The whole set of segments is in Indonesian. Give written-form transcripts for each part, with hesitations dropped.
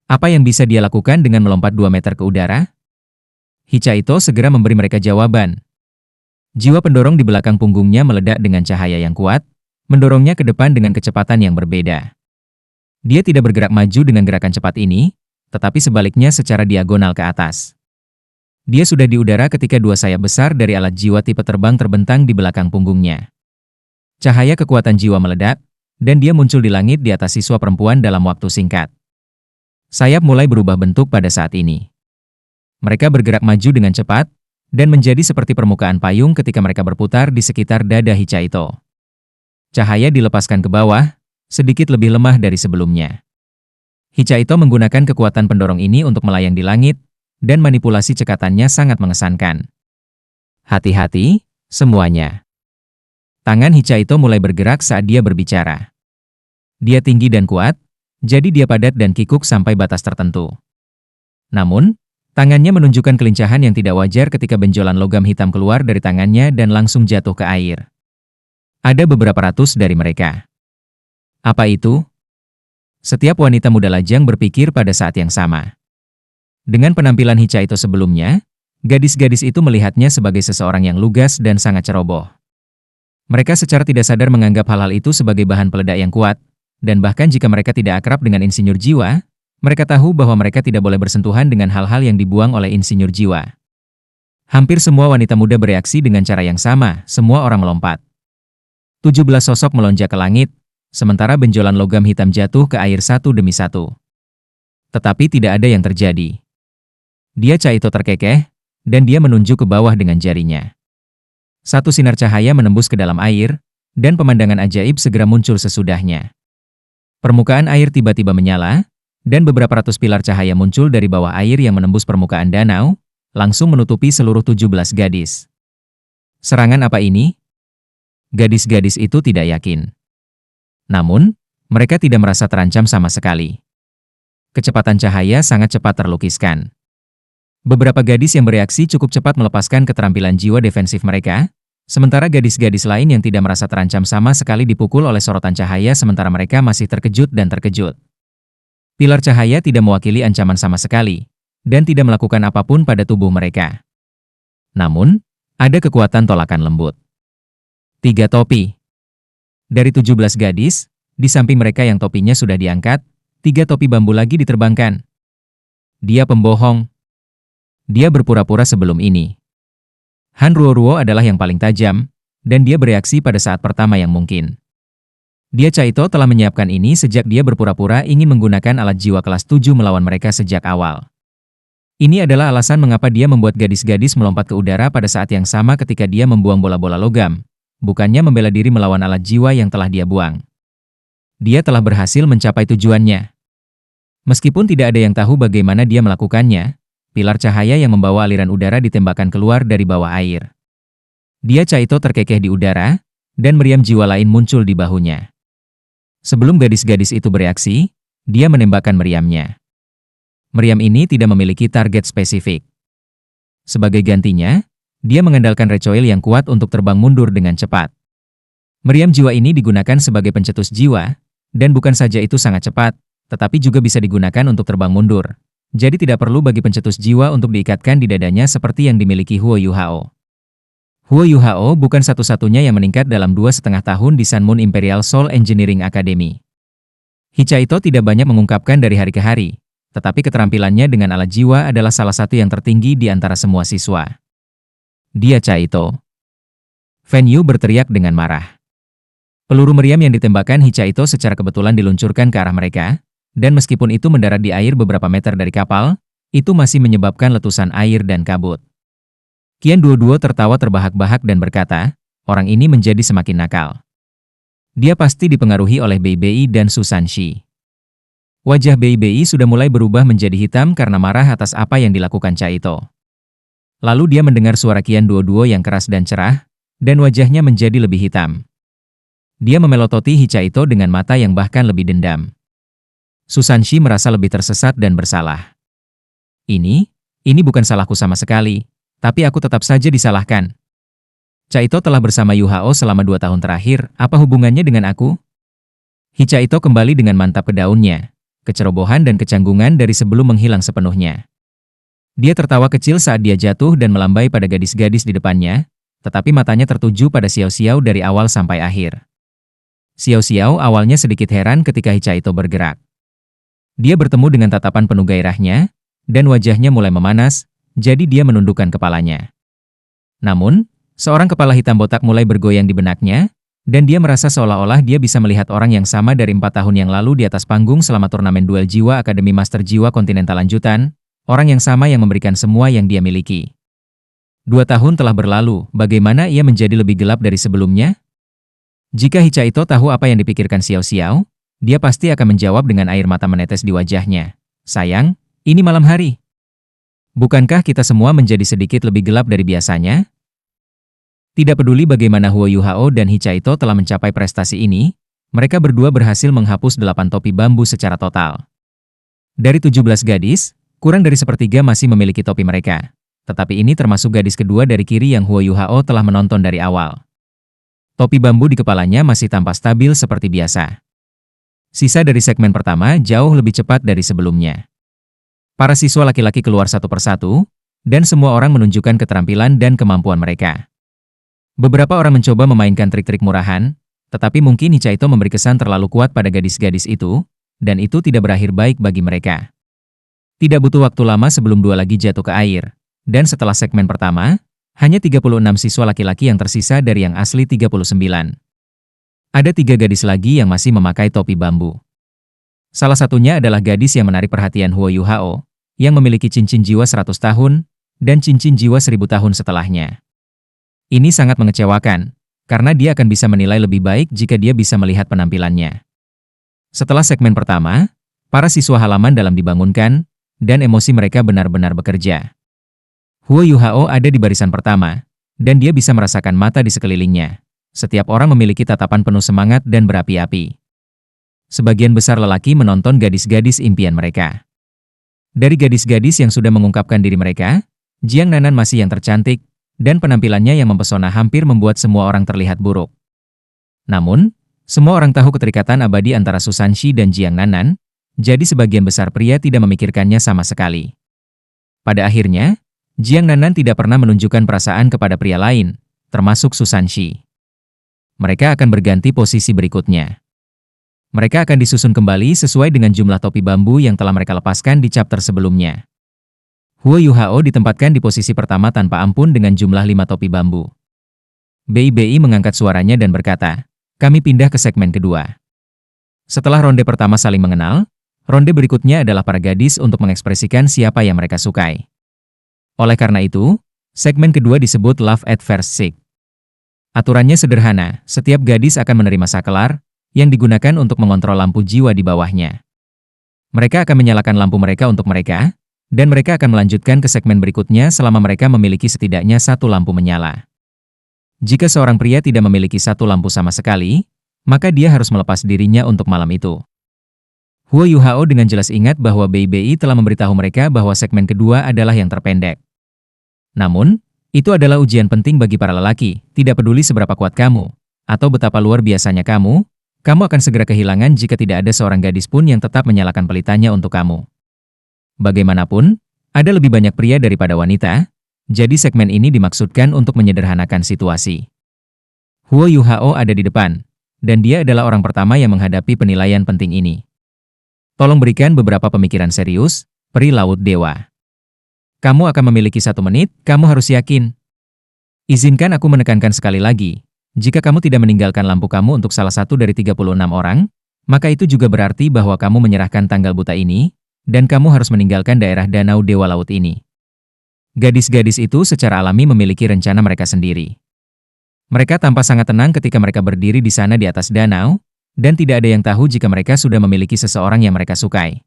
Apa yang bisa dia lakukan dengan melompat 2 meter ke udara? Hichaito segera memberi mereka jawaban. Jiwa pendorong di belakang punggungnya meledak dengan cahaya yang kuat, mendorongnya ke depan dengan kecepatan yang berbeda. Dia tidak bergerak maju dengan gerakan cepat ini, tetapi sebaliknya secara diagonal ke atas. Dia sudah di udara ketika dua sayap besar dari alat jiwa tipe terbang terbentang di belakang punggungnya. Cahaya kekuatan jiwa meledak, dan dia muncul di langit di atas siswa perempuan dalam waktu singkat. Sayap mulai berubah bentuk pada saat ini. Mereka bergerak maju dengan cepat, dan menjadi seperti permukaan payung ketika mereka berputar di sekitar dada Hichaito. Cahaya dilepaskan ke bawah, sedikit lebih lemah dari sebelumnya. Hichaito menggunakan kekuatan pendorong ini untuk melayang di langit, dan manipulasi cekatannya sangat mengesankan. Hati-hati, semuanya. Tangan Hichaito mulai bergerak saat dia berbicara. Dia tinggi dan kuat, jadi dia padat dan kikuk sampai batas tertentu. Namun, tangannya menunjukkan kelincahan yang tidak wajar ketika benjolan logam hitam keluar dari tangannya dan langsung jatuh ke air. Ada beberapa ratus dari mereka. Apa itu? Setiap wanita muda lajang berpikir pada saat yang sama. Dengan penampilan Hichaito sebelumnya, gadis-gadis itu melihatnya sebagai seseorang yang lugas dan sangat ceroboh. Mereka secara tidak sadar menganggap hal-hal itu sebagai bahan peledak yang kuat, dan bahkan jika mereka tidak akrab dengan insinyur jiwa, mereka tahu bahwa mereka tidak boleh bersentuhan dengan hal-hal yang dibuang oleh insinyur jiwa. Hampir semua wanita muda bereaksi dengan cara yang sama, semua orang melompat. 17 sosok melonjak ke langit, sementara benjolan logam hitam jatuh ke air satu demi satu. Tetapi tidak ada yang terjadi. Dia Chaito terkekeh, dan dia menunjuk ke bawah dengan jarinya. Satu sinar cahaya menembus ke dalam air, dan pemandangan ajaib segera muncul sesudahnya. Permukaan air tiba-tiba menyala, dan beberapa ratus pilar cahaya muncul dari bawah air yang menembus permukaan danau, langsung menutupi seluruh 17 gadis. Serangan apa ini? Gadis-gadis itu tidak yakin. Namun, mereka tidak merasa terancam sama sekali. Kecepatan cahaya sangat cepat terlukiskan. Beberapa gadis yang bereaksi cukup cepat melepaskan keterampilan jiwa defensif mereka, sementara gadis-gadis lain yang tidak merasa terancam sama sekali dipukul oleh sorotan cahaya sementara mereka masih terkejut dan terkejut. Pilar cahaya tidak mewakili ancaman sama sekali, dan tidak melakukan apapun pada tubuh mereka. Namun, ada kekuatan tolakan lembut. 3 topi. Dari 17 gadis, di samping mereka yang topinya sudah diangkat, 3 topi bambu lagi diterbangkan. Dia pembohong. Dia berpura-pura sebelum ini. Han Ruo-Ruo adalah yang paling tajam, dan dia bereaksi pada saat pertama yang mungkin. Dia Chaito telah menyiapkan ini sejak dia berpura-pura ingin menggunakan alat jiwa kelas 7 melawan mereka sejak awal. Ini adalah alasan mengapa dia membuat gadis-gadis melompat ke udara pada saat yang sama ketika dia membuang bola-bola logam, bukannya membela diri melawan alat jiwa yang telah dia buang. Dia telah berhasil mencapai tujuannya. Meskipun tidak ada yang tahu bagaimana dia melakukannya, pilar cahaya yang membawa aliran udara ditembakkan keluar dari bawah air. Dia Chaito terkekeh di udara, dan meriam jiwa lain muncul di bahunya. Sebelum gadis-gadis itu bereaksi, dia menembakkan meriamnya. Meriam ini tidak memiliki target spesifik. Sebagai gantinya, dia mengandalkan recoil yang kuat untuk terbang mundur dengan cepat. Meriam jiwa ini digunakan sebagai pencetus jiwa, dan bukan saja itu sangat cepat, tetapi juga bisa digunakan untuk terbang mundur. Jadi tidak perlu bagi pencetus jiwa untuk diikatkan di dadanya seperti yang dimiliki Huo Yuhao. Huo Yuhao bukan satu-satunya yang meningkat dalam 2,5 tahun di Sun Moon Imperial Soul Engineering Academy. Hichaito tidak banyak mengungkapkan dari hari ke hari, tetapi keterampilannya dengan alat jiwa adalah salah satu yang tertinggi di antara semua siswa. Dia Chaito. Fen Yu berteriak dengan marah. Peluru meriam yang ditembakkan Hichaito secara kebetulan diluncurkan ke arah mereka, dan meskipun itu mendarat di air beberapa meter dari kapal, itu masih menyebabkan letusan air dan kabut. Qian Duo tertawa terbahak-bahak dan berkata, orang ini menjadi semakin nakal. Dia pasti dipengaruhi oleh Bei Bei dan Susan Shi. Wajah Bei Bei sudah mulai berubah menjadi hitam karena marah atas apa yang dilakukan Chaito. Lalu dia mendengar suara Qian Duo yang keras dan cerah, dan wajahnya menjadi lebih hitam. Dia memelototi Hichaito dengan mata yang bahkan lebih dendam. Susan Shi merasa lebih tersesat dan bersalah. Ini bukan salahku sama sekali, tapi aku tetap saja disalahkan. Chaito telah bersama Yu Hao selama 2 tahun terakhir, apa hubungannya dengan aku? Hichaito kembali dengan mantap ke daunnya, kecerobohan dan kecanggungan dari sebelum menghilang sepenuhnya. Dia tertawa kecil saat dia jatuh dan melambai pada gadis-gadis di depannya, tetapi matanya tertuju pada Xiao Xiao dari awal sampai akhir. Xiao Xiao awalnya sedikit heran ketika Hicaito bergerak. Dia bertemu dengan tatapan penuh gairahnya, dan wajahnya mulai memanas, jadi dia menundukkan kepalanya. Namun, seorang kepala hitam botak mulai bergoyang di benaknya, dan dia merasa seolah-olah dia bisa melihat orang yang sama dari 4 tahun yang lalu di atas panggung selama turnamen duel jiwa Akademi Master Jiwa Kontinental lanjutan, orang yang sama yang memberikan semua yang dia miliki. 2 tahun telah berlalu, bagaimana ia menjadi lebih gelap dari sebelumnya? Jika Hicaito tahu apa yang dipikirkan Xiao Xiao, dia pasti akan menjawab dengan air mata menetes di wajahnya. Sayang, ini malam hari. Bukankah kita semua menjadi sedikit lebih gelap dari biasanya? Tidak peduli bagaimana Huo Yuhao dan Hicaito telah mencapai prestasi ini, mereka berdua berhasil menghapus 8 topi bambu secara total. Dari 17 gadis, kurang dari sepertiga masih memiliki topi mereka. Tetapi ini termasuk gadis kedua dari kiri yang Huo Yuhao telah menonton dari awal. Topi bambu di kepalanya masih tampak stabil seperti biasa. Sisa dari segmen pertama jauh lebih cepat dari sebelumnya. Para siswa laki-laki keluar satu persatu, dan semua orang menunjukkan keterampilan dan kemampuan mereka. Beberapa orang mencoba memainkan trik-trik murahan, tetapi mungkin Hicaito memberi kesan terlalu kuat pada gadis-gadis itu, dan itu tidak berakhir baik bagi mereka. Tidak butuh waktu lama sebelum dua lagi jatuh ke air, dan setelah segmen pertama, hanya 36 siswa laki-laki yang tersisa dari yang asli 39. Ada 3 gadis lagi yang masih memakai topi bambu. Salah satunya adalah gadis yang menarik perhatian Huo Yuhao, yang memiliki cincin jiwa 100 tahun, dan cincin jiwa 1000 tahun setelahnya. Ini sangat mengecewakan, karena dia akan bisa menilai lebih baik jika dia bisa melihat penampilannya. Setelah segmen pertama, para siswa halaman dalam dibangunkan, dan emosi mereka benar-benar bekerja. Huo Yuhao ada di barisan pertama, dan dia bisa merasakan mata di sekelilingnya. Setiap orang memiliki tatapan penuh semangat dan berapi-api. Sebagian besar lelaki menonton gadis-gadis impian mereka. Dari gadis-gadis yang sudah mengungkapkan diri mereka, Jiang Nanan masih yang tercantik, dan penampilannya yang mempesona hampir membuat semua orang terlihat buruk. Namun, semua orang tahu keterikatan abadi antara Susanshi dan Jiang Nanan, jadi sebagian besar pria tidak memikirkannya sama sekali. Pada akhirnya, Jiang Nanan tidak pernah menunjukkan perasaan kepada pria lain, termasuk Susanshi. Mereka akan berganti posisi berikutnya. Mereka akan disusun kembali sesuai dengan jumlah topi bambu yang telah mereka lepaskan di chapter sebelumnya. Huo Yuhao ditempatkan di posisi pertama tanpa ampun dengan jumlah 5 topi bambu. BIBI mengangkat suaranya dan berkata, kami pindah ke segmen kedua. Setelah ronde pertama saling mengenal, ronde berikutnya adalah para gadis untuk mengekspresikan siapa yang mereka sukai. Oleh karena itu, segmen kedua disebut Love at First Sight. Aturannya sederhana, setiap gadis akan menerima sakelar, yang digunakan untuk mengontrol lampu jiwa di bawahnya. Mereka akan menyalakan lampu mereka untuk mereka, dan mereka akan melanjutkan ke segmen berikutnya selama mereka memiliki setidaknya 1 lampu menyala. Jika seorang pria tidak memiliki 1 lampu sama sekali, maka dia harus melepas dirinya untuk malam itu. Huo Yuhao dengan jelas ingat bahwa BIBI telah memberitahu mereka bahwa segmen kedua adalah yang terpendek. Namun, itu adalah ujian penting bagi para lelaki, tidak peduli seberapa kuat kamu, atau betapa luar biasanya kamu akan segera kehilangan jika tidak ada seorang gadis pun yang tetap menyalakan pelitanya untuk kamu. Bagaimanapun, ada lebih banyak pria daripada wanita, jadi segmen ini dimaksudkan untuk menyederhanakan situasi. Huo Yuhao ada di depan, dan dia adalah orang pertama yang menghadapi penilaian penting ini. Tolong berikan beberapa pemikiran serius, peri laut dewa. Kamu akan memiliki 1 menit, kamu harus yakin. Izinkan aku menekankan sekali lagi. Jika kamu tidak meninggalkan lampu kamu untuk salah satu dari 36 orang, maka itu juga berarti bahwa kamu menyerahkan tanggal buta ini, dan kamu harus meninggalkan daerah danau Dewa Laut ini. Gadis-gadis itu secara alami memiliki rencana mereka sendiri. Mereka tampak sangat tenang ketika mereka berdiri di sana di atas danau, dan tidak ada yang tahu jika mereka sudah memiliki seseorang yang mereka sukai.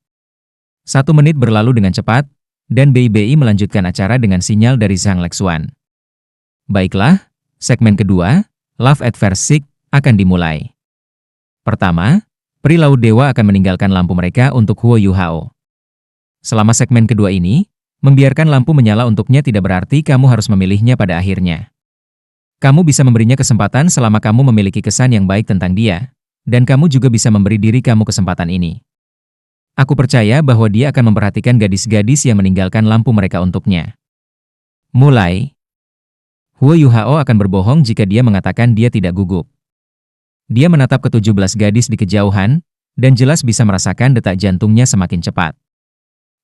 1 menit berlalu dengan cepat, dan BIBI melanjutkan acara dengan sinyal dari Zhang Lexuan. Baiklah, segmen kedua, Love at First Sight, akan dimulai. Pertama, peri laut dewa akan meninggalkan lampu mereka untuk Huo Yuhao. Selama segmen kedua ini, membiarkan lampu menyala untuknya tidak berarti kamu harus memilihnya pada akhirnya. Kamu bisa memberinya kesempatan selama kamu memiliki kesan yang baik tentang dia, dan kamu juga bisa memberi diri kamu kesempatan ini. Aku percaya bahwa dia akan memperhatikan gadis-gadis yang meninggalkan lampu mereka untuknya. Mulai. Huo Yuhao akan berbohong jika dia mengatakan dia tidak gugup. Dia menatap ke-17 gadis di kejauhan, dan jelas bisa merasakan detak jantungnya semakin cepat.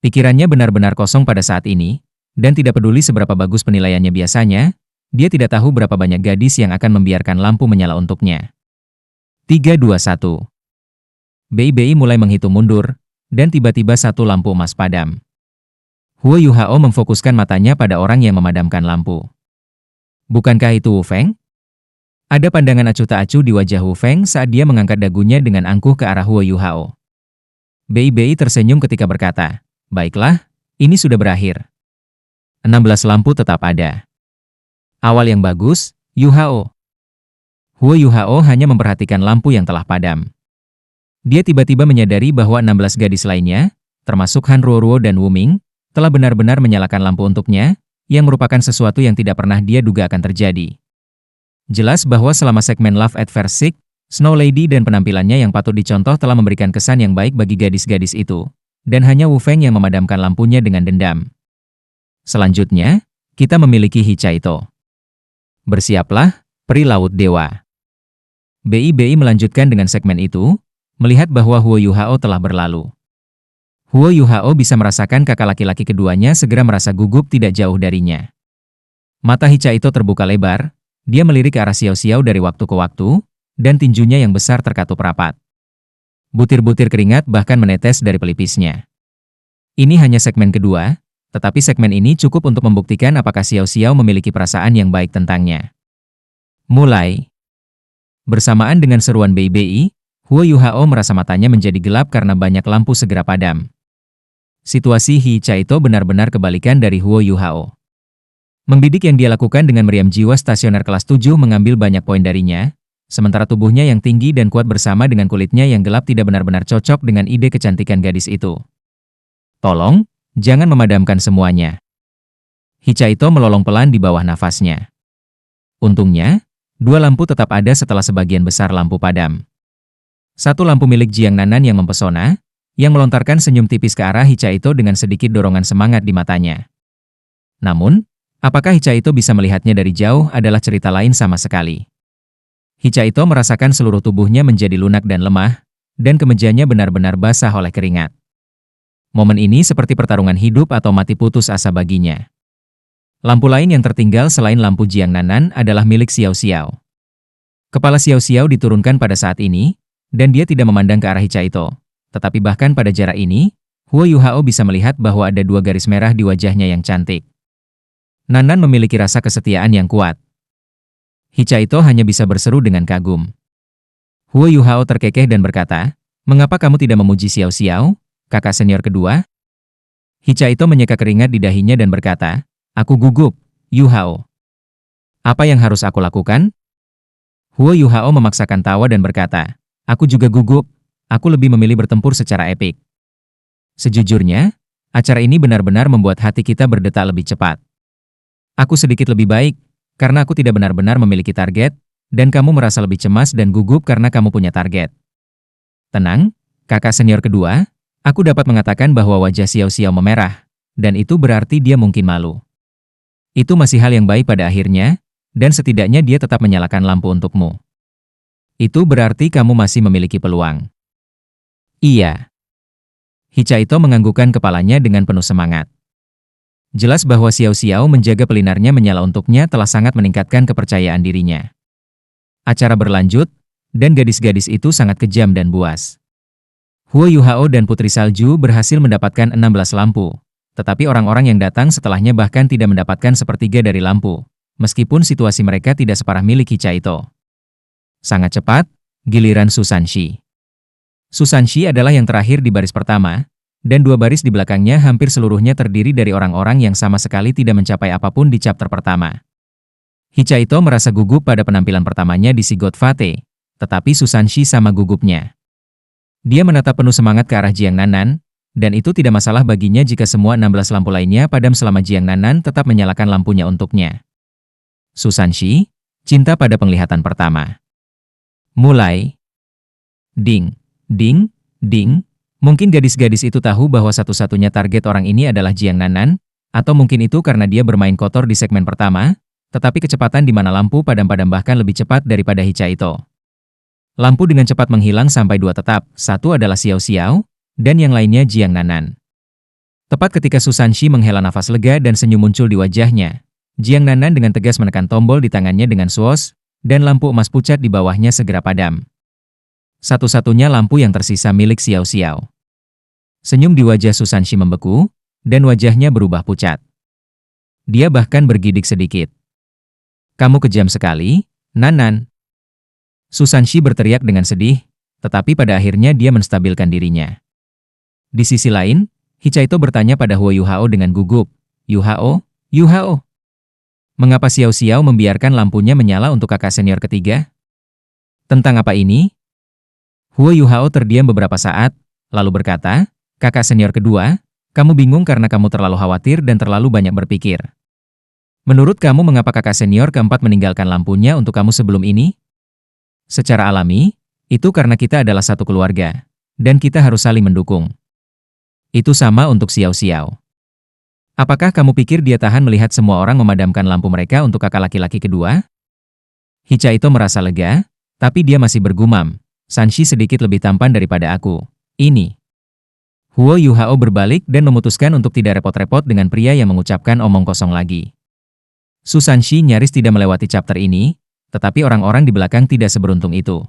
Pikirannya benar-benar kosong pada saat ini, dan tidak peduli seberapa bagus penilaiannya biasanya, dia tidak tahu berapa banyak gadis yang akan membiarkan lampu menyala untuknya. 3, 2, 1. Bei mulai menghitung mundur, dan tiba-tiba satu lampu emas padam. Huo Yuhao memfokuskan matanya pada orang yang memadamkan lampu. Bukankah itu Wu Feng? Ada pandangan acuh tak acuh di wajah Wu Feng saat dia mengangkat dagunya dengan angkuh ke arah Huo Yuhao. Bei tersenyum ketika berkata, "Baiklah, ini sudah berakhir." 16 lampu tetap ada. Awal yang bagus, Yuhao. Huo Yuhao hanya memperhatikan lampu yang telah padam. Dia tiba-tiba menyadari bahwa 16 gadis lainnya, termasuk Han Ruoruo dan Wu Ming, telah benar-benar menyalakan lampu untuknya, yang merupakan sesuatu yang tidak pernah dia duga akan terjadi. Jelas bahwa selama segmen Love at First Sight, Snow Lady dan penampilannya yang patut dicontoh telah memberikan kesan yang baik bagi gadis-gadis itu, dan hanya Wu Feng yang memadamkan lampunya dengan dendam. Selanjutnya, kita memiliki Hichaito. Bersiaplah, peri laut dewa. Bei melanjutkan dengan segmen itu, melihat bahwa Huo Yuhao telah berlalu. Huo Yuhao bisa merasakan kakak laki-laki keduanya segera merasa gugup tidak jauh darinya. Mata Hichaito terbuka lebar, dia melirik ke arah Xiao Xiao dari waktu ke waktu, dan tinjunya yang besar terkatup rapat. Butir-butir keringat bahkan menetes dari pelipisnya. Ini hanya segmen kedua, tetapi segmen ini cukup untuk membuktikan apakah Xiao Xiao memiliki perasaan yang baik tentangnya. Mulai. Bersamaan dengan seruan Bei, Huo Yuhao merasa matanya menjadi gelap karena banyak lampu segera padam. Situasi Hichaito benar-benar kebalikan dari Huo Yuhao. Membidik yang dia lakukan dengan meriam jiwa stasioner kelas 7 mengambil banyak poin darinya, sementara tubuhnya yang tinggi dan kuat bersama dengan kulitnya yang gelap tidak benar-benar cocok dengan ide kecantikan gadis itu. Tolong, jangan memadamkan semuanya. Hichaito melolong pelan di bawah nafasnya. Untungnya, 2 lampu tetap ada setelah sebagian besar lampu padam. Satu lampu milik Jiang Nanan yang mempesona, yang melontarkan senyum tipis ke arah Hichaito dengan sedikit dorongan semangat di matanya. Namun, apakah Hichaito bisa melihatnya dari jauh adalah cerita lain sama sekali. Hichaito merasakan seluruh tubuhnya menjadi lunak dan lemah, dan kemejanya benar-benar basah oleh keringat. Momen ini seperti pertarungan hidup atau mati putus asa baginya. Lampu lain yang tertinggal selain lampu Jiang Nanan adalah milik Xiao Xiao. Kepala Xiao Xiao diturunkan pada saat ini, dan dia tidak memandang ke arah Hichaito. Tetapi bahkan pada jarak ini, Huo Yuhao bisa melihat bahwa ada 2 garis merah di wajahnya yang cantik. Nanan memiliki rasa kesetiaan yang kuat. Hichaito hanya bisa berseru dengan kagum. Huo Yuhao terkekeh dan berkata, "Mengapa kamu tidak memuji Xiao Xiao, kakak senior kedua?" Hichaito menyeka keringat di dahinya dan berkata, "Aku gugup, Yuhao. Apa yang harus aku lakukan?" Huo Yuhao memaksakan tawa dan berkata, "Aku juga gugup, aku lebih memilih bertempur secara epik." Sejujurnya, acara ini benar-benar membuat hati kita berdetak lebih cepat. Aku sedikit lebih baik, karena aku tidak benar-benar memiliki target, dan kamu merasa lebih cemas dan gugup karena kamu punya target. Tenang, kakak senior kedua, aku dapat mengatakan bahwa wajah Xiao Xiao memerah, dan itu berarti dia mungkin malu. Itu masih hal yang baik pada akhirnya, dan setidaknya dia tetap menyalakan lampu untukmu. Itu berarti kamu masih memiliki peluang. Iya. Hichaito menganggukkan kepalanya dengan penuh semangat. Jelas bahwa Xiao Xiao menjaga pelinarnya menyala untuknya telah sangat meningkatkan kepercayaan dirinya. Acara berlanjut, dan gadis-gadis itu sangat kejam dan buas. Huo Yuhao dan Putri Salju berhasil mendapatkan 16 lampu, tetapi orang-orang yang datang setelahnya bahkan tidak mendapatkan sepertiga dari lampu, meskipun situasi mereka tidak separah milik Hichaito. Sangat cepat, giliran Susanshi. Susanshi adalah yang terakhir di baris pertama, dan 2 baris di belakangnya hampir seluruhnya terdiri dari orang-orang yang sama sekali tidak mencapai apapun di chapter pertama. Hichaito merasa gugup pada penampilan pertamanya di Sigot Fate, tetapi Susanshi sama gugupnya. Dia menatap penuh semangat ke arah Jiang Nanan, dan itu tidak masalah baginya jika semua 16 lampu lainnya padam selama Jiang Nanan tetap menyalakan lampunya untuknya. Susanshi, cinta pada penglihatan pertama. Mulai. Ding, ding, ding, Mungkin gadis-gadis itu tahu bahwa satu-satunya target orang ini adalah Jiang Nanan, atau mungkin itu karena dia bermain kotor di segmen pertama, tetapi kecepatan di mana lampu padam-padam bahkan lebih cepat daripada Hichaito. Lampu dengan cepat menghilang sampai dua tetap, satu adalah Xiao Xiao, dan yang lainnya Jiang Nanan. Tepat ketika Su Sanxi menghela nafas lega dan senyum muncul di wajahnya, Jiang Nanan dengan tegas menekan tombol di tangannya dengan suos, dan lampu emas pucat di bawahnya segera padam. Satu-satunya lampu yang tersisa milik Xiao Xiao. Senyum di wajah Su Sanxi membeku, dan wajahnya berubah pucat. Dia bahkan bergidik sedikit. "Kamu kejam sekali, Nanan." Su Sanxi berteriak dengan sedih, tetapi pada akhirnya dia menstabilkan dirinya. Di sisi lain, Hichaito bertanya pada Huo Yuhao dengan gugup, "Yuhao, Yuhao, mengapa Xiao Xiao membiarkan lampunya menyala untuk kakak senior ketiga? Tentang apa ini?" Huo Yuhao terdiam beberapa saat, lalu berkata, "Kakak senior kedua, kamu bingung karena kamu terlalu khawatir dan terlalu banyak berpikir. Menurut kamu mengapa kakak senior keempat meninggalkan lampunya untuk kamu sebelum ini? Secara alami, itu karena kita adalah satu keluarga, dan kita harus saling mendukung. Itu sama untuk Xiao Xiao. Apakah kamu pikir dia tahan melihat semua orang memadamkan lampu mereka untuk kakak laki-laki kedua?" Hichaito merasa lega, tapi dia masih bergumam, "Sanxi sedikit lebih tampan daripada aku. Ini." Huo Yuhao berbalik dan memutuskan untuk tidak repot-repot dengan pria yang mengucapkan omong kosong lagi. Su Sanxi nyaris tidak melewati chapter ini, tetapi orang-orang di belakang tidak seberuntung itu.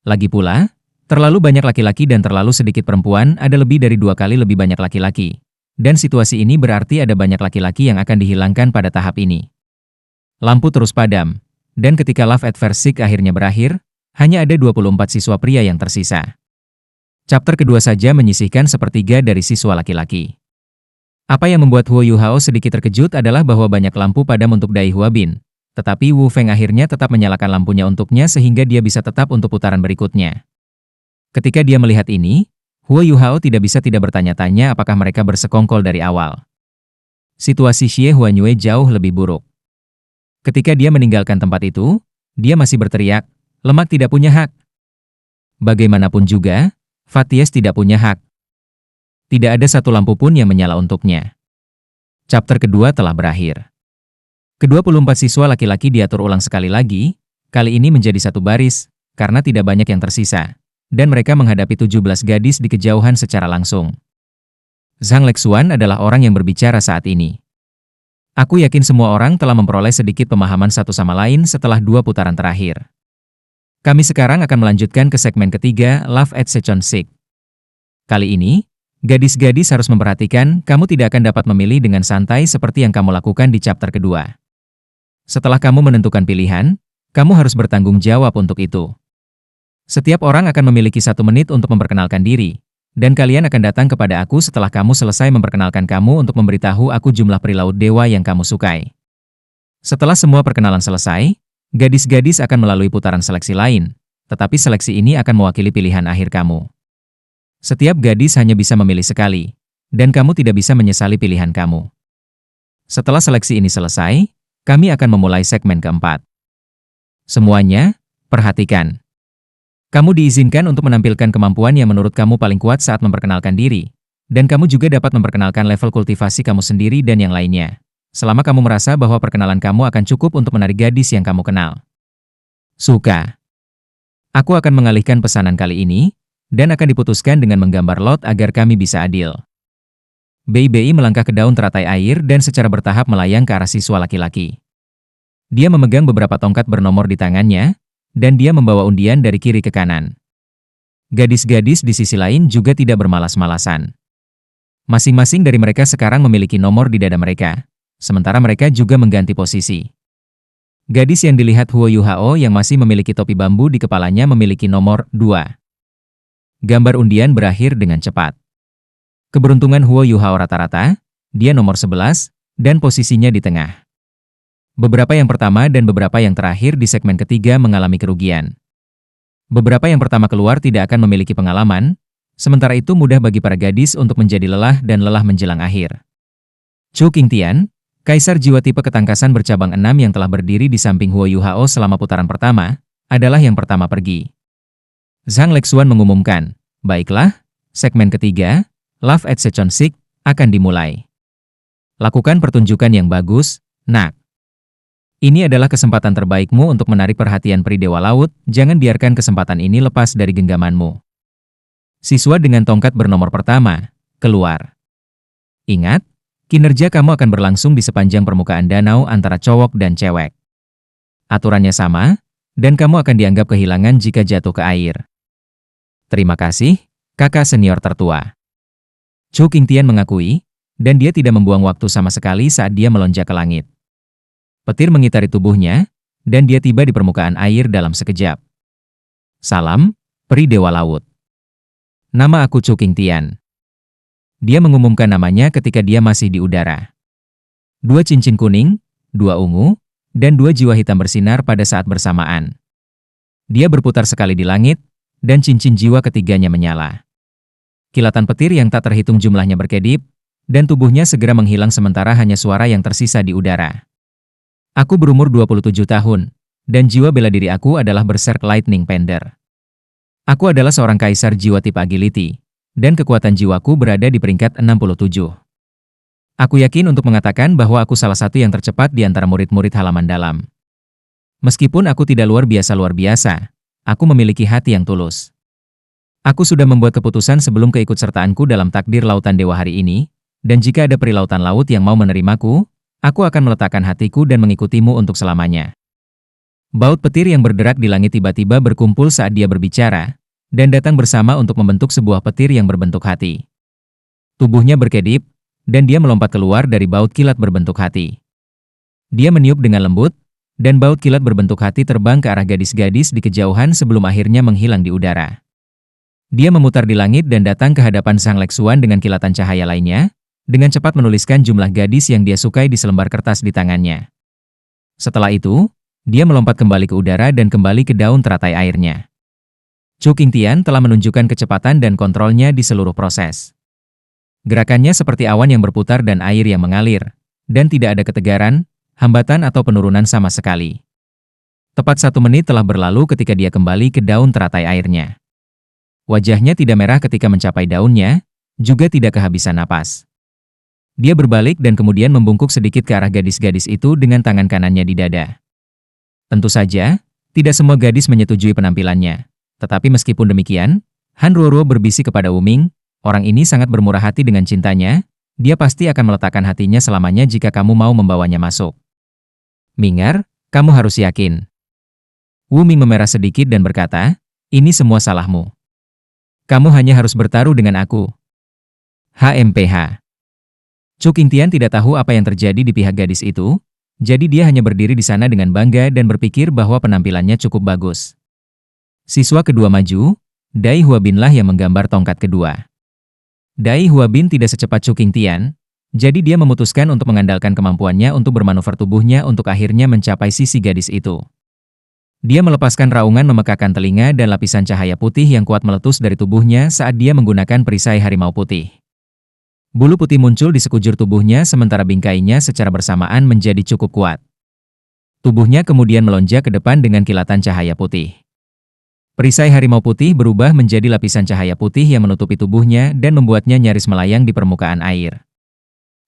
Lagi pula, terlalu banyak laki-laki dan terlalu sedikit perempuan ada lebih dari 2 kali lebih banyak laki-laki. Dan situasi ini berarti ada banyak laki-laki yang akan dihilangkan pada tahap ini. Lampu terus padam, dan ketika Love at First Sight akhirnya berakhir, hanya ada 24 siswa pria yang tersisa. Chapter kedua saja menyisihkan sepertiga dari siswa laki-laki. Apa yang membuat Huo Yuhao sedikit terkejut adalah bahwa banyak lampu padam untuk Dai Huabin, tetapi Wu Feng akhirnya tetap menyalakan lampunya untuknya sehingga dia bisa tetap untuk putaran berikutnya. Ketika dia melihat ini, Huo Yuhao tidak bisa tidak bertanya-tanya apakah mereka bersekongkol dari awal. Situasi Xie Huanyue jauh lebih buruk. Ketika dia meninggalkan tempat itu, dia masih berteriak, "Lemak tidak punya hak." Bagaimanapun juga, Fatias tidak punya hak. Tidak ada satu lampu pun yang menyala untuknya. Chapter kedua telah berakhir. Ke-24 siswa laki-laki diatur ulang sekali lagi, kali ini menjadi satu baris, karena tidak banyak yang tersisa, dan mereka menghadapi 17 gadis di kejauhan secara langsung. Zhang Lexuan adalah orang yang berbicara saat ini. "Aku yakin semua orang telah memperoleh sedikit pemahaman satu sama lain setelah 2 putaran terakhir. Kami sekarang akan melanjutkan ke segmen ketiga, Love at Second Sight. Kali ini, gadis-gadis harus memperhatikan kamu tidak akan dapat memilih dengan santai seperti yang kamu lakukan di chapter kedua. Setelah kamu menentukan pilihan, kamu harus bertanggung jawab untuk itu. Setiap orang akan memiliki 1 menit untuk memperkenalkan diri, dan kalian akan datang kepada aku setelah kamu selesai memperkenalkan kamu untuk memberitahu aku jumlah perilaut dewa yang kamu sukai. Setelah semua perkenalan selesai, gadis-gadis akan melalui putaran seleksi lain, tetapi seleksi ini akan mewakili pilihan akhir kamu. Setiap gadis hanya bisa memilih sekali, dan kamu tidak bisa menyesali pilihan kamu. Setelah seleksi ini selesai, kami akan memulai segmen keempat. Semuanya, perhatikan. Kamu diizinkan untuk menampilkan kemampuan yang menurut kamu paling kuat saat memperkenalkan diri, dan kamu juga dapat memperkenalkan level kultivasi kamu sendiri dan yang lainnya. Selama kamu merasa bahwa perkenalan kamu akan cukup untuk menarik gadis yang kamu kenal. Suka. Aku akan mengalihkan pesanan kali ini, dan akan diputuskan dengan menggambar lot agar kami bisa adil. BI melangkah ke daun teratai air dan secara bertahap melayang ke arah siswa laki-laki. Dia memegang beberapa tongkat bernomor di tangannya, dan dia membawa undian dari kiri ke kanan. Gadis-gadis di sisi lain juga tidak bermalas-malasan. Masing-masing dari mereka sekarang memiliki nomor di dada mereka. Sementara mereka juga mengganti posisi. Gadis yang dilihat Huo Yuhao yang masih memiliki topi bambu di kepalanya memiliki nomor 2. Gambar undian berakhir dengan cepat. Keberuntungan Huo Yuhao rata-rata, dia nomor 11, dan posisinya di tengah. Beberapa yang pertama dan beberapa yang terakhir di segmen ketiga mengalami kerugian. Beberapa yang pertama keluar tidak akan memiliki pengalaman, sementara itu mudah bagi para gadis untuk menjadi lelah dan lelah menjelang akhir. Chu Qingtian, Kaisar jiwa tipe ketangkasan bercabang 6 yang telah berdiri di samping Huo Yuhao selama putaran pertama, adalah yang pertama pergi. Zhang Lexuan mengumumkan, "Baiklah, Segmen ketiga, Love at Sechonsik, akan dimulai. Lakukan pertunjukan yang bagus, nak. Ini adalah kesempatan terbaikmu untuk menarik perhatian peri Dewa Laut, jangan biarkan kesempatan ini lepas dari genggamanmu. Siswa dengan tongkat bernomor pertama, keluar. Ingat, kinerja kamu akan berlangsung di sepanjang permukaan danau antara cowok dan cewek. Aturannya sama, dan kamu akan dianggap kehilangan jika jatuh ke air. Terima kasih, kakak senior tertua. Chu Qingtian mengakui, dan dia tidak membuang waktu sama sekali saat dia melonjak ke langit. Petir mengitari tubuhnya, dan dia tiba di permukaan air dalam sekejap. Salam, peri Dewa Laut. Nama aku Chu Qingtian. Dia mengumumkan namanya ketika dia masih di udara. 2 cincin kuning, 2 ungu, dan 2 jiwa hitam bersinar pada saat bersamaan. Dia berputar sekali di langit, dan cincin jiwa ketiganya menyala. Kilatan petir yang tak terhitung jumlahnya berkedip, dan tubuhnya segera menghilang sementara hanya suara yang tersisa di udara. Aku berumur 27 tahun, dan jiwa bela diri aku adalah Berserk Lightning Pender. Aku adalah seorang kaisar jiwa tipe agility, dan kekuatan jiwaku berada di peringkat 67. Aku yakin untuk mengatakan bahwa aku salah satu yang tercepat di antara murid-murid halaman dalam. Meskipun aku tidak luar biasa, aku memiliki hati yang tulus. Aku sudah membuat keputusan sebelum keikutsertaanku dalam takdir lautan dewa hari ini, dan jika ada peri lautan laut yang mau menerimaku, aku akan meletakkan hatiku dan mengikutimu untuk selamanya. Baut petir yang berderak di langit tiba-tiba berkumpul saat dia berbicara, dan datang bersama untuk membentuk sebuah petir yang berbentuk hati. Tubuhnya berkedip, dan dia melompat keluar dari baut kilat berbentuk hati. Dia meniup dengan lembut, dan baut kilat berbentuk hati terbang ke arah gadis-gadis di kejauhan sebelum akhirnya menghilang di udara. Dia memutar di langit dan datang ke hadapan Sang Leksuan dengan kilatan cahaya lainnya, dengan cepat menuliskan jumlah gadis yang dia sukai di selembar kertas di tangannya. Setelah itu, dia melompat kembali ke udara dan kembali ke daun teratai airnya. Chu Qingtian telah menunjukkan kecepatan dan kontrolnya di seluruh proses. Gerakannya seperti awan yang berputar dan air yang mengalir, dan tidak ada ketegaran, hambatan atau penurunan sama sekali. Tepat 1 menit telah berlalu ketika dia kembali ke daun teratai airnya. Wajahnya tidak merah ketika mencapai daunnya, juga tidak kehabisan napas. Dia berbalik dan kemudian membungkuk sedikit ke arah gadis-gadis itu dengan tangan kanannya di dada. Tentu saja, tidak semua gadis menyetujui penampilannya. Tetapi meskipun demikian, Han Ruoruo berbisik kepada Wuming, orang ini sangat bermurah hati dengan cintanya, dia pasti akan meletakkan hatinya selamanya jika kamu mau membawanya masuk. Mingar, kamu harus yakin. Wuming memerah sedikit dan berkata, ini semua salahmu. Kamu hanya harus bertaruh dengan aku. HMPH. Chu Qingtian tidak tahu apa yang terjadi di pihak gadis itu, jadi dia hanya berdiri di sana dengan bangga dan berpikir bahwa penampilannya cukup bagus. Siswa kedua maju, Dai Huabinlah yang menggambar tongkat kedua. Dai Huabin tidak secepat Chu Qingtian, jadi dia memutuskan untuk mengandalkan kemampuannya untuk bermanuver tubuhnya untuk akhirnya mencapai sisi gadis itu. Dia melepaskan raungan memekakan telinga dan lapisan cahaya putih yang kuat meletus dari tubuhnya saat dia menggunakan perisai harimau putih. Bulu putih muncul di sekujur tubuhnya sementara bingkainya secara bersamaan menjadi cukup kuat. Tubuhnya kemudian melonjak ke depan dengan kilatan cahaya putih. Perisai harimau putih berubah menjadi lapisan cahaya putih yang menutupi tubuhnya dan membuatnya nyaris melayang di permukaan air.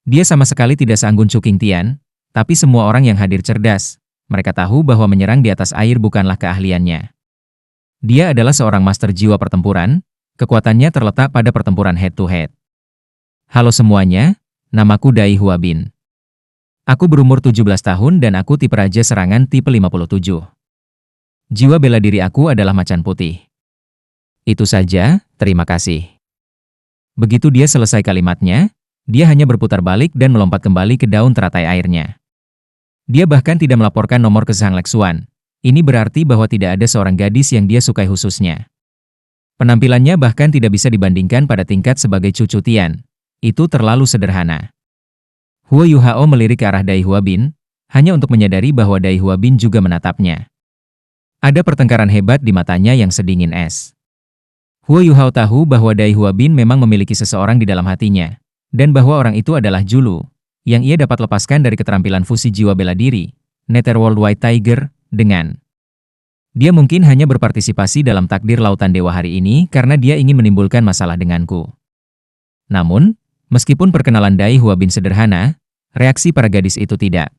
Dia sama sekali tidak seanggun Chu Qingtian, tapi semua orang yang hadir cerdas. Mereka tahu bahwa menyerang di atas air bukanlah keahliannya. Dia adalah seorang master jiwa pertempuran, kekuatannya terletak pada pertempuran head-to-head. Halo semuanya, namaku Dai Huabin. Aku berumur 17 tahun dan aku tipe raja serangan tipe 57. Jiwa bela diri aku adalah macan putih. Itu saja, terima kasih. Begitu dia selesai kalimatnya, dia hanya berputar balik dan melompat kembali ke daun teratai airnya. Dia bahkan tidak melaporkan nomor ke Sang Leksuan. Ini berarti bahwa tidak ada seorang gadis yang dia sukai khususnya. Penampilannya bahkan tidak bisa dibandingkan pada tingkat sebagai cucu Tian. Itu terlalu sederhana. Huo Yuhao melirik ke arah Dai Huabin, hanya untuk menyadari bahwa Dai Huabin juga menatapnya. Ada pertengkaran hebat di matanya yang sedingin es. Huo Yuhao tahu bahwa Dai Huabin memang memiliki seseorang di dalam hatinya, dan bahwa orang itu adalah Julu, yang ia dapat lepaskan dari keterampilan fusi jiwa bela diri, Nether Worldwide Tiger, dengan Dia mungkin hanya berpartisipasi dalam takdir lautan dewa hari ini karena dia ingin menimbulkan masalah denganku. Namun, meskipun perkenalan Dai Huabin sederhana, reaksi para gadis itu tidak.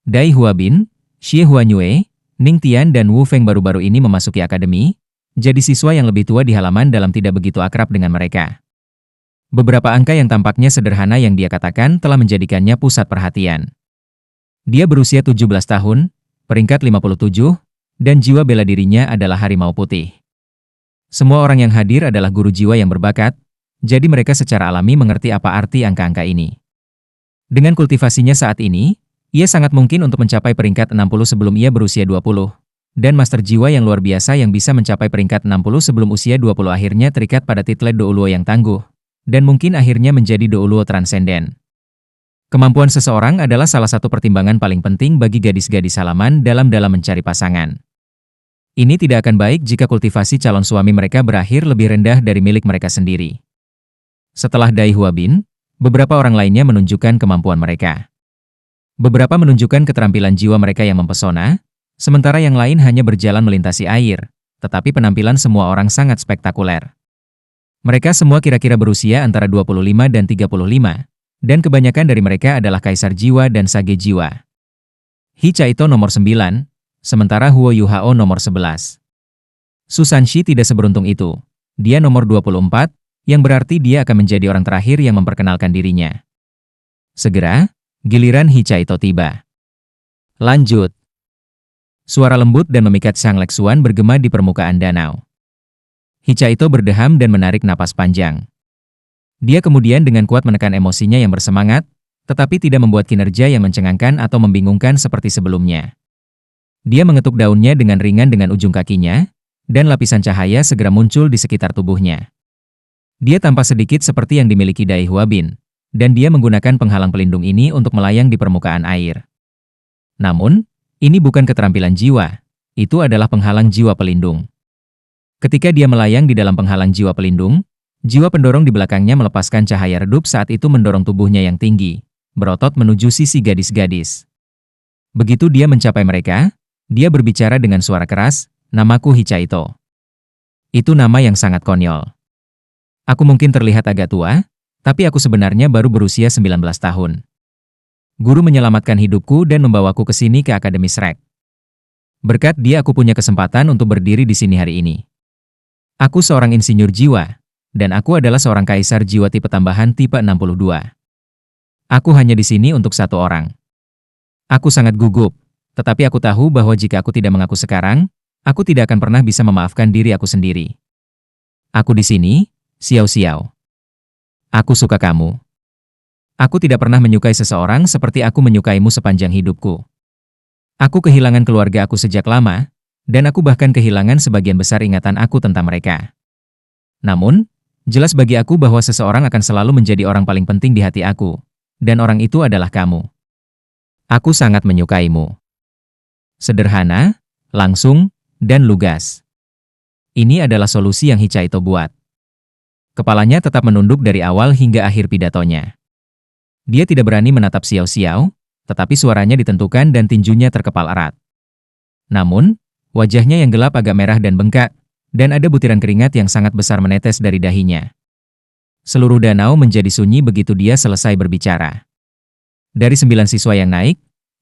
Dai Huabin, Xie Huanyue, Ning Tian dan Wu Feng baru-baru ini memasuki akademi, jadi siswa yang lebih tua di halaman dalam tidak begitu akrab dengan mereka. Beberapa angka yang tampaknya sederhana yang dia katakan telah menjadikannya pusat perhatian. Dia berusia 17 tahun, peringkat 57, dan jiwa bela dirinya adalah harimau putih. Semua orang yang hadir adalah guru jiwa yang berbakat, jadi mereka secara alami mengerti apa arti angka-angka ini. Dengan kultivasinya saat ini, ia sangat mungkin untuk mencapai peringkat 60 sebelum ia berusia 20, dan master jiwa yang luar biasa yang bisa mencapai peringkat 60 sebelum usia 20 akhirnya terikat pada titlet Douluo yang tangguh, dan mungkin akhirnya menjadi Douluo transenden. Kemampuan seseorang adalah salah satu pertimbangan paling penting bagi gadis-gadis halaman dalam mencari pasangan. Ini tidak akan baik jika kultivasi calon suami mereka berakhir lebih rendah dari milik mereka sendiri. Setelah Dai Huabin, beberapa orang lainnya menunjukkan kemampuan mereka. Beberapa menunjukkan keterampilan jiwa mereka yang mempesona, sementara yang lain hanya berjalan melintasi air, tetapi penampilan semua orang sangat spektakuler. Mereka semua kira-kira berusia antara 25 dan 35, dan kebanyakan dari mereka adalah kaisar jiwa dan sage jiwa. Hichaito nomor 9, sementara Huo Yuhao nomor 11. Susanshi tidak seberuntung itu. Dia nomor 24, yang berarti dia akan menjadi orang terakhir yang memperkenalkan dirinya. Segera, giliran Hichaito tiba. Lanjut. Suara lembut dan memikat Sang Leksuan bergema di permukaan danau. Hichaito berdeham dan menarik napas panjang. Dia kemudian dengan kuat menekan emosinya yang bersemangat, tetapi tidak membuat kinerja yang mencengangkan atau membingungkan seperti sebelumnya. Dia mengetuk daunnya dengan ringan dengan ujung kakinya, dan lapisan cahaya segera muncul di sekitar tubuhnya. Dia tampak sedikit seperti yang dimiliki Dai Huabin, dan dia menggunakan penghalang pelindung ini untuk melayang di permukaan air. Namun, ini bukan keterampilan jiwa, itu adalah penghalang jiwa pelindung. Ketika dia melayang di dalam penghalang jiwa pelindung, jiwa pendorong di belakangnya melepaskan cahaya redup saat itu mendorong tubuhnya yang tinggi, berotot menuju sisi gadis-gadis. Begitu dia mencapai mereka, dia berbicara dengan suara keras, "Namaku Hichaito." Itu nama yang sangat konyol. Aku mungkin terlihat agak tua, tapi aku sebenarnya baru berusia 19 tahun. Guru menyelamatkan hidupku dan membawaku ke sini ke Akademi Shrek. Berkat dia aku punya kesempatan untuk berdiri di sini hari ini. Aku seorang insinyur jiwa, dan aku adalah seorang kaisar jiwa tipe tambahan tipe 62. Aku hanya di sini untuk satu orang. Aku sangat gugup. Tetapi aku tahu bahwa jika aku tidak mengaku sekarang, aku tidak akan pernah bisa memaafkan diri aku sendiri. Aku di sini, Xiao Xiao. Aku suka kamu. Aku tidak pernah menyukai seseorang seperti aku menyukaimu sepanjang hidupku. Aku kehilangan keluarga aku sejak lama, dan aku bahkan kehilangan sebagian besar ingatan aku tentang mereka. Namun, jelas bagi aku bahwa seseorang akan selalu menjadi orang paling penting di hati aku, dan orang itu adalah kamu. Aku sangat menyukaimu. Sederhana, langsung, dan lugas. Ini adalah solusi yang Hichaito buat. Kepalanya tetap menunduk dari awal hingga akhir pidatonya. Dia tidak berani menatap Xiao Xiao, tetapi suaranya ditentukan dan tinjunya terkepal erat. Namun, wajahnya yang gelap agak merah dan bengkak, dan ada butiran keringat yang sangat besar menetes dari dahinya. Seluruh danau menjadi sunyi begitu dia selesai berbicara. Dari 9 siswa yang naik,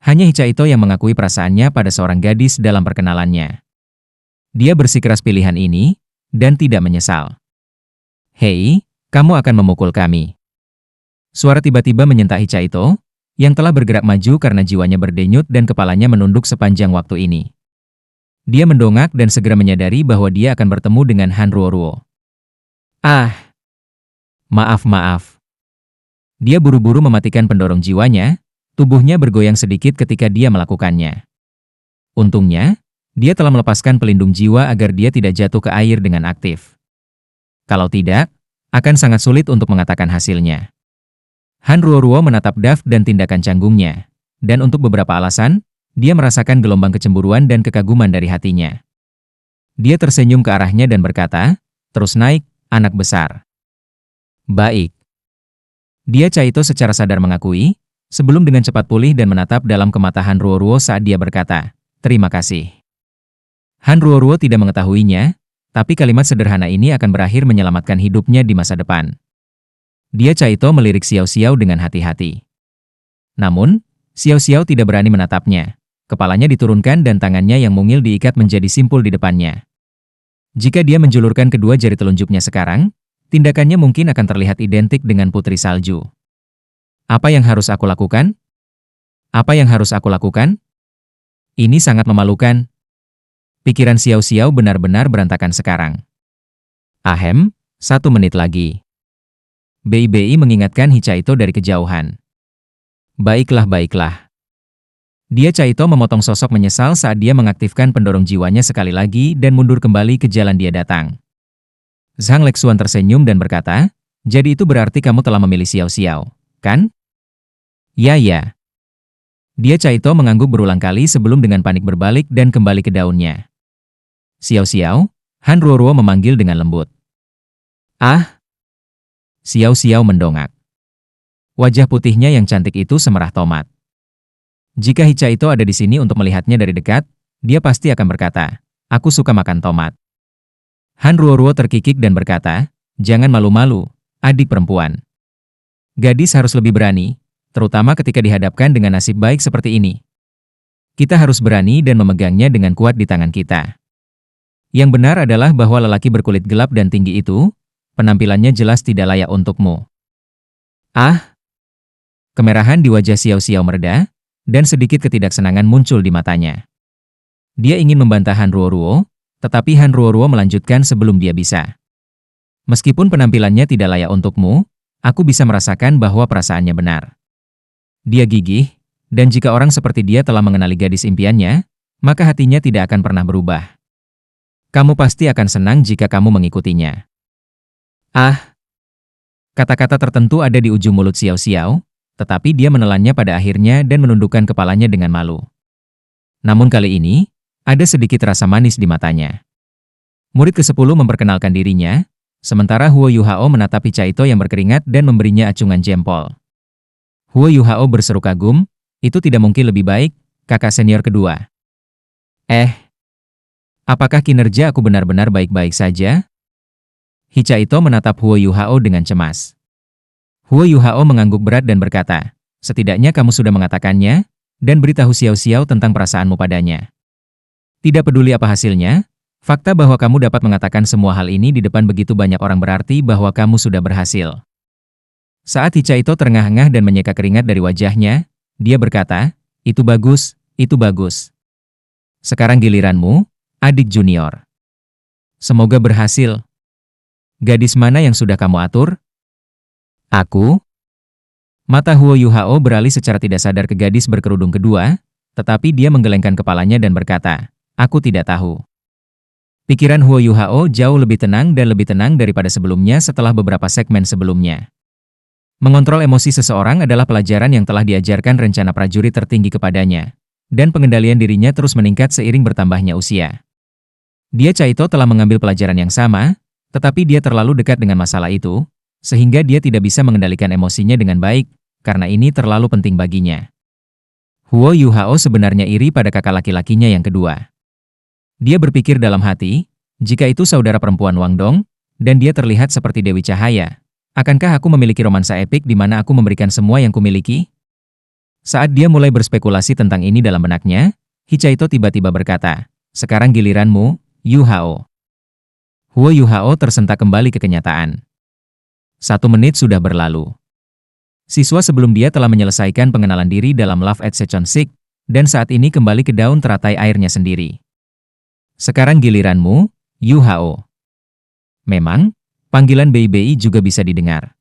hanya Hichaito yang mengakui perasaannya pada seorang gadis dalam perkenalannya. Dia bersikeras pilihan ini, dan tidak menyesal. "Hei, kamu akan memukul kami." Suara tiba-tiba menyentak Hichaito, yang telah bergerak maju karena jiwanya berdenyut dan kepalanya menunduk sepanjang waktu ini. Dia mendongak dan segera menyadari bahwa dia akan bertemu dengan Han Ruoruo. Ah! Maaf. Dia buru-buru mematikan pendorong jiwanya, tubuhnya bergoyang sedikit ketika dia melakukannya. Untungnya, dia telah melepaskan pelindung jiwa agar dia tidak jatuh ke air dengan aktif. Kalau tidak, akan sangat sulit untuk mengatakan hasilnya. Han Ruoruo menatap Dav dan tindakan canggungnya, dan untuk beberapa alasan, dia merasakan gelombang kecemburuan dan kekaguman dari hatinya. Dia tersenyum ke arahnya dan berkata, "Terus naik, anak besar." Baik. Dia Chaito secara sadar mengakui, sebelum dengan cepat pulih dan menatap dalam ke mata Han Ruoruo saat dia berkata, "Terima kasih." Han Ruoruo tidak mengetahuinya, tapi kalimat sederhana ini akan berakhir menyelamatkan hidupnya di masa depan. Dia Caito melirik Xiao Xiao dengan hati-hati. Namun, Xiao Xiao tidak berani menatapnya. Kepalanya diturunkan dan tangannya yang mungil diikat menjadi simpul di depannya. Jika dia menjulurkan kedua jari telunjuknya sekarang, tindakannya mungkin akan terlihat identik dengan putri salju. Apa yang harus aku lakukan? Apa yang harus aku lakukan? Ini sangat memalukan. Pikiran Xiao Xiao benar-benar berantakan sekarang. Ahem, 1 menit lagi. Bei mengingatkan Hicaito dari kejauhan. Baiklah, baiklah. Dia Caito memotong sosok menyesal saat dia mengaktifkan pendorong jiwanya sekali lagi dan mundur kembali ke jalan dia datang. Zhang Lexuan tersenyum dan berkata, jadi itu berarti kamu telah memilih Xiao Xiao, kan? Ya. Dia Caito mengangguk berulang kali sebelum dengan panik berbalik dan kembali ke daunnya. Xiao Xiao, Han Ruoruo memanggil dengan lembut. Ah! Xiao Xiao mendongak. Wajah putihnya yang cantik itu semerah tomat. Jika Hicaito ada di sini untuk melihatnya dari dekat, dia pasti akan berkata, aku suka makan tomat. Han Ruoruo terkikik dan berkata, jangan malu-malu, adik perempuan. Gadis harus lebih berani, terutama ketika dihadapkan dengan nasib baik seperti ini. Kita harus berani dan memegangnya dengan kuat di tangan kita. Yang benar adalah bahwa lelaki berkulit gelap dan tinggi itu, penampilannya jelas tidak layak untukmu. Ah! Kemerahan di wajah Xiao Xiao mereda, dan sedikit ketidaksenangan muncul di matanya. Dia ingin membantah Han Ruoruo, tetapi Han Ruoruo melanjutkan sebelum dia bisa. Meskipun penampilannya tidak layak untukmu, aku bisa merasakan bahwa perasaannya benar. Dia gigih, dan jika orang seperti dia telah mengenali gadis impiannya, maka hatinya tidak akan pernah berubah. Kamu pasti akan senang jika kamu mengikutinya. Ah! Kata-kata tertentu ada di ujung mulut Xiao Xiao, tetapi dia menelannya pada akhirnya dan menundukkan kepalanya dengan malu. Namun kali ini, ada sedikit rasa manis di matanya. Murid ke-10 memperkenalkan dirinya, sementara Huo Yuhao menatapi Caito yang berkeringat dan memberinya acungan jempol. Huo Yuhao berseru kagum, itu tidak mungkin lebih baik, kakak senior kedua. Apakah kinerja aku benar-benar baik-baik saja? Hicaito menatap Huo Yuhao dengan cemas. Huo Yuhao mengangguk berat dan berkata, setidaknya kamu sudah mengatakannya, dan beritahu Xiao Xiao tentang perasaanmu padanya. Tidak peduli apa hasilnya, fakta bahwa kamu dapat mengatakan semua hal ini di depan begitu banyak orang berarti bahwa kamu sudah berhasil. Saat Hicaito terengah-engah dan menyeka keringat dari wajahnya, dia berkata, itu bagus, itu bagus. Sekarang giliranmu, adik junior. Semoga berhasil. Gadis mana yang sudah kamu atur? Aku? Mata Huo Yuhao beralih secara tidak sadar ke gadis berkerudung kedua, tetapi dia menggelengkan kepalanya dan berkata, aku tidak tahu. Pikiran Huo Yuhao jauh lebih tenang dan lebih tenang daripada sebelumnya setelah beberapa segmen sebelumnya. Mengontrol emosi seseorang adalah pelajaran yang telah diajarkan rencana prajurit tertinggi kepadanya, dan pengendalian dirinya terus meningkat seiring bertambahnya usia. Dia Caito telah mengambil pelajaran yang sama, tetapi dia terlalu dekat dengan masalah itu, sehingga dia tidak bisa mengendalikan emosinya dengan baik, karena ini terlalu penting baginya. Huo Yuhao sebenarnya iri pada kakak laki-lakinya yang kedua. Dia berpikir dalam hati, jika itu saudara perempuan Wang Dong, dan dia terlihat seperti Dewi Cahaya, akankah aku memiliki romansa epik di mana aku memberikan semua yang kumiliki? Saat dia mulai berspekulasi tentang ini dalam benaknya, Hicaito tiba-tiba berkata, sekarang giliranmu, Yuhao. Huo Yuhao tersentak kembali ke kenyataan. 1 menit sudah berlalu. Siswa sebelum dia telah menyelesaikan pengenalan diri dalam Love at Sechonsik, dan saat ini kembali ke daun teratai airnya sendiri. Sekarang giliranmu, Yuhao. Memang, panggilan Bei juga bisa didengar.